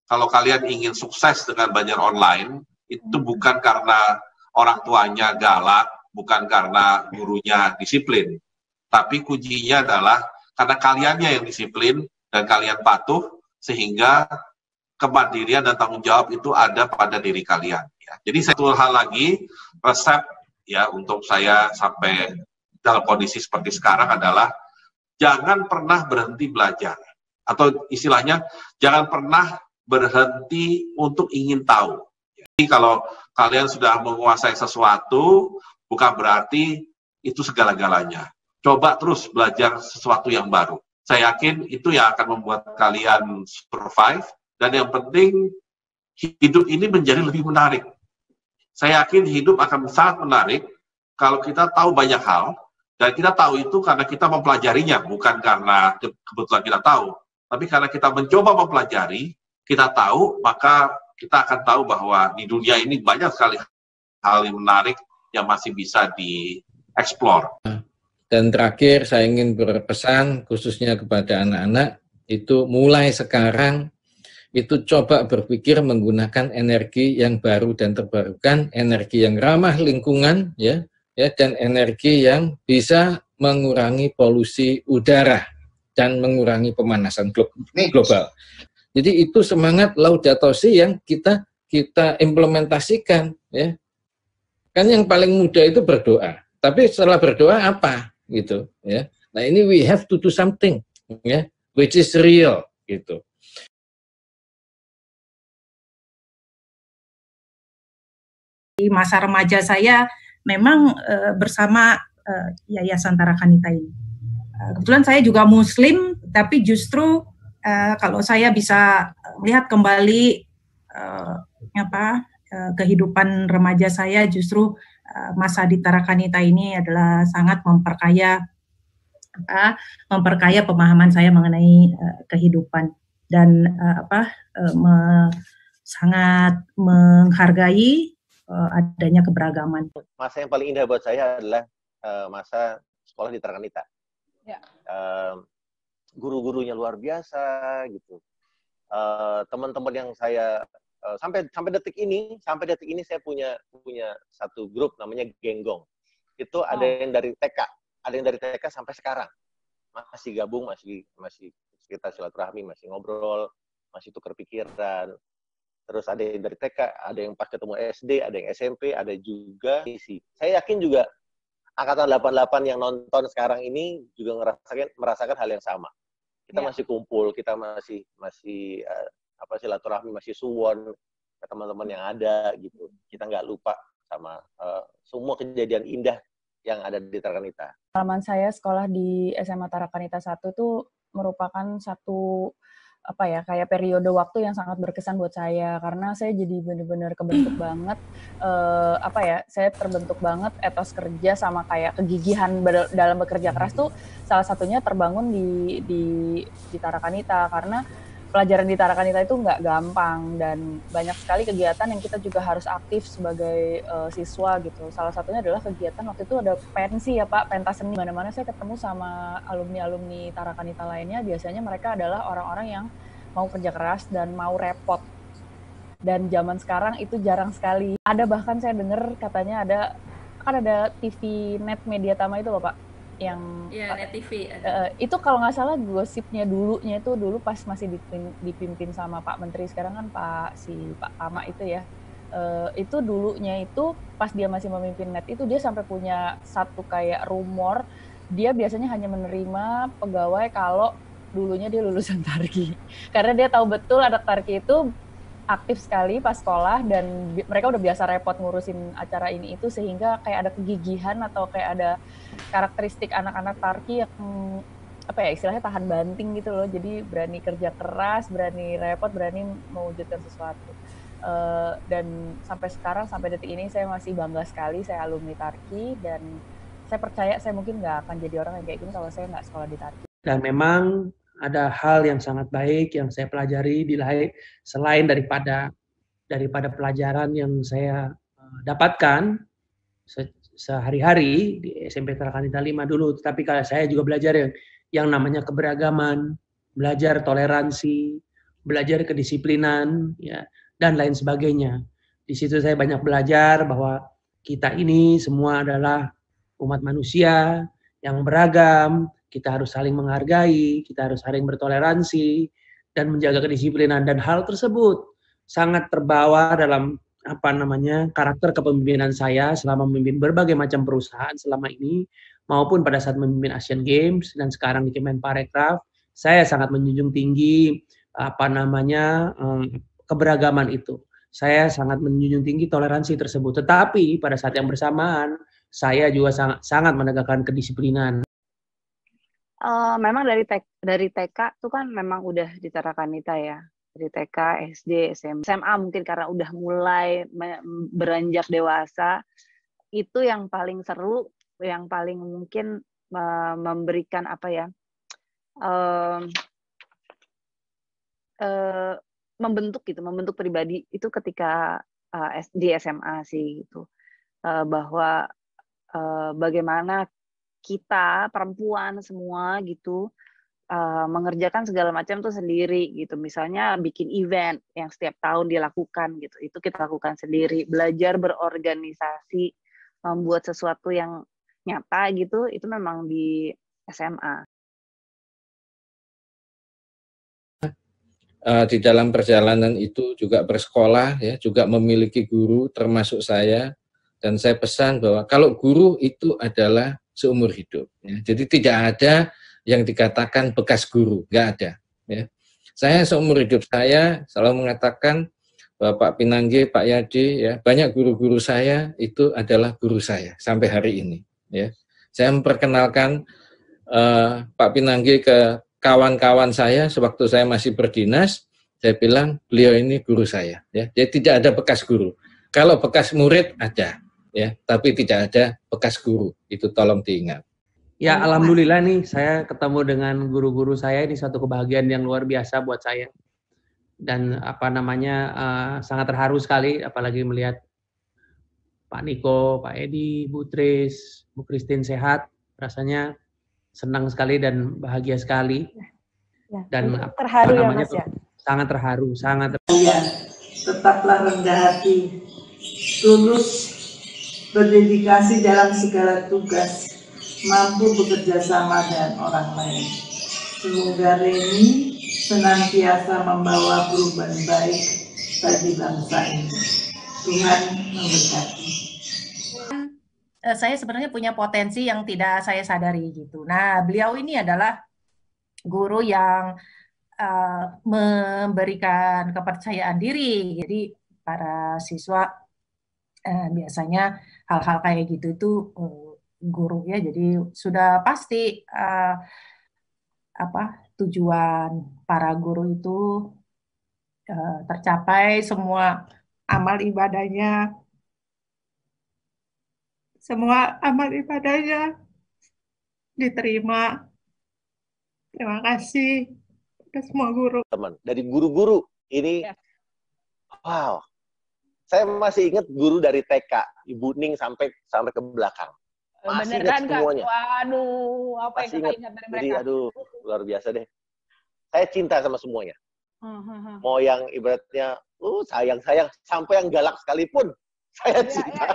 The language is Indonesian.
kalau kalian ingin sukses dengan belajar online, itu bukan karena orang tuanya galak, bukan karena gurunya disiplin. Tapi kuncinya adalah karena kaliannya yang disiplin dan kalian patuh, sehingga kemandirian dan tanggung jawab itu ada pada diri kalian. Ya. Jadi satu hal lagi, resep ya untuk saya sampai dalam kondisi seperti sekarang adalah jangan pernah berhenti belajar. Atau istilahnya, jangan pernah berhenti untuk ingin tahu. Jadi kalau kalian sudah menguasai sesuatu, bukan berarti itu segala-galanya. Coba terus belajar sesuatu yang baru. Saya yakin itu yang akan membuat kalian survive, dan yang penting hidup ini menjadi lebih menarik. Saya yakin hidup akan sangat menarik kalau kita tahu banyak hal, dan kita tahu itu karena kita mempelajarinya, bukan karena kebetulan kita tahu. Tapi karena kita mencoba mempelajari, kita tahu, maka kita akan tahu bahwa di dunia ini banyak sekali hal yang menarik yang masih bisa dieksplor. Dan terakhir saya ingin berpesan khususnya kepada anak-anak, itu mulai sekarang itu coba berpikir menggunakan energi yang baru dan terbarukan, energi yang ramah lingkungan, ya, dan energi yang bisa mengurangi polusi udara dan mengurangi pemanasan global. Jadi itu semangat Laudato Si yang kita implementasikan, ya. Kan yang paling mudah itu berdoa. Tapi setelah berdoa apa gitu, ya. Nah, ini we have to do something, ya, which is real gitu. Di masa remaja saya memang bersama Yayasan Tarakanita ini. Kebetulan saya juga Muslim, tapi justru kalau saya bisa melihat kembali kehidupan remaja saya, justru masa di Tarakanita ini adalah sangat memperkaya pemahaman saya mengenai kehidupan, dan sangat menghargai adanya keberagaman. Masa yang paling indah buat saya adalah masa sekolah di Tarakanita. Ya. Guru-gurunya luar biasa gitu. Teman-teman yang saya sampai detik ini saya punya satu grup namanya Genggong. Itu ada yang dari TK sampai sekarang masih gabung, masih kita silaturahmi, masih ngobrol, masih tukar pikiran. Terus ada yang dari TK, ada yang pas ketemu SD, ada yang SMP, ada juga isi. Saya yakin juga angkatan 88 yang nonton sekarang ini juga merasakan hal yang sama. Kita masih kumpul, kita masih silaturahmi, masih suwon ke teman-teman yang ada gitu. Kita nggak lupa sama semua kejadian indah yang ada di Tarakanita. Pengalaman saya sekolah di SMA Tarakanita 1 itu merupakan satu kayak periode waktu yang sangat berkesan buat saya, karena saya jadi benar-benar kebentuk banget saya terbentuk banget etos kerja sama kayak kegigihan dalam bekerja keras tuh salah satunya terbangun di Tarakanita, karena pelajaran di Tarakanita itu nggak gampang dan banyak sekali kegiatan yang kita juga harus aktif sebagai siswa gitu. Salah satunya adalah kegiatan waktu itu ada pensi ya Pak, pentas seni. Mana-mana saya ketemu sama alumni-alumni Tarakanita lainnya, biasanya mereka adalah orang-orang yang mau kerja keras dan mau repot. Dan zaman sekarang itu jarang sekali. Ada bahkan saya dengar katanya ada TV Net Media Tama itu Bapak, yang Net TV itu kalau nggak salah gosipnya dulunya itu dulu pas masih dipimpin sama Pak Menteri, sekarang kan Pak Tama itu ya, itu dulunya itu pas dia masih memimpin Net itu dia sampai punya satu kayak rumor, dia biasanya hanya menerima pegawai kalau dulunya dia lulusan Tarki, karena dia tahu betul anak Tarki itu aktif sekali pas sekolah dan mereka udah biasa repot ngurusin acara ini itu, sehingga kayak ada kegigihan atau kayak ada karakteristik anak-anak Tarki yang istilahnya tahan banting gitu loh, jadi berani kerja keras, berani repot, berani mewujudkan sesuatu. Dan sampai sekarang, sampai detik ini saya masih bangga sekali saya alumni Tarki, dan saya percaya saya mungkin nggak akan jadi orang yang kayak gini kalau saya nggak sekolah di Tarki. Dan memang ada hal yang sangat baik yang saya pelajari selain daripada pelajaran yang saya dapatkan sehari-hari di SMP Tarakanita 5 dulu, tetapi kalau saya juga belajar yang namanya keberagaman, belajar toleransi, belajar kedisiplinan, ya, dan lain sebagainya. Di situ saya banyak belajar bahwa kita ini semua adalah umat manusia yang beragam, kita harus saling menghargai, kita harus saling bertoleransi, dan menjaga kedisiplinan. Dan hal tersebut sangat terbawa dalam karakter kepemimpinan saya selama memimpin berbagai macam perusahaan selama ini, maupun pada saat memimpin Asian Games dan sekarang di Kemenparekraf. Saya sangat menjunjung tinggi keberagaman itu. Saya sangat menjunjung tinggi toleransi tersebut. Tetapi pada saat yang bersamaan, saya juga sangat menegakkan kedisiplinan. Memang dari TK itu kan memang udah di Tarakanita ya. Dari TK, SD, SMA mungkin karena udah mulai beranjak dewasa, itu yang paling seru, yang paling mungkin memberikan membentuk pribadi itu ketika di SMA sih gitu. Bahwa bagaimana kita perempuan semua gitu mengerjakan segala macam tuh sendiri gitu. Misalnya bikin event yang setiap tahun dilakukan gitu. Itu kita lakukan sendiri. Belajar berorganisasi, membuat sesuatu yang nyata gitu, itu memang di SMA. Di dalam perjalanan itu juga bersekolah, ya, juga memiliki guru termasuk saya, dan saya pesan bahwa kalau guru itu adalah seumur hidup, ya. Jadi tidak ada yang dikatakan bekas guru, nggak ada. Ya. Saya seumur hidup saya selalu mengatakan bahwa Pak Pinanggi, Pak Yadi, ya, banyak guru-guru saya itu adalah guru saya sampai hari ini. Ya. Saya memperkenalkan Pak Pinanggi ke kawan-kawan saya sewaktu saya masih berdinas. Saya bilang beliau ini guru saya. Ya. Jadi tidak ada bekas guru. Kalau bekas murid ada, ya, tapi tidak ada bekas guru. Itu tolong diingat. Ya, alhamdulillah nih saya ketemu dengan guru-guru saya, ini suatu kebahagiaan yang luar biasa buat saya. Dan sangat terharu sekali, apalagi melihat Pak Niko, Pak Edi, Bu Tris, Bu Christine sehat, rasanya senang sekali dan bahagia sekali. Ya, dan terharu ya Mas ya. Sangat terharu, sangat. Ya, tetaplah rendah hati, tulus, berdedikasi dalam segala tugas, mampu bekerja sama dengan orang lain. Semoga Reni senantiasa membawa perubahan baik bagi bangsa ini. Tuhan memberkati. Saya sebenarnya punya potensi yang tidak saya sadari gitu. Nah, beliau ini adalah guru yang memberikan kepercayaan diri. Jadi para siswa biasanya hal-hal kayak gitu itu guru ya. Jadi sudah pasti tujuan para guru itu tercapai, semua amal ibadahnya diterima. Terima kasih ke semua guru. Teman, dari guru-guru ini, ya. Wow, saya masih ingat guru dari TK, Ibu Ning sampai ke belakang. Masih ingat semuanya. Waduh, apa yang kita ingat dari mereka? Jadi, luar biasa deh. Saya cinta sama semuanya. Mau yang ibaratnya, sayang, sampai yang galak sekalipun, saya cinta.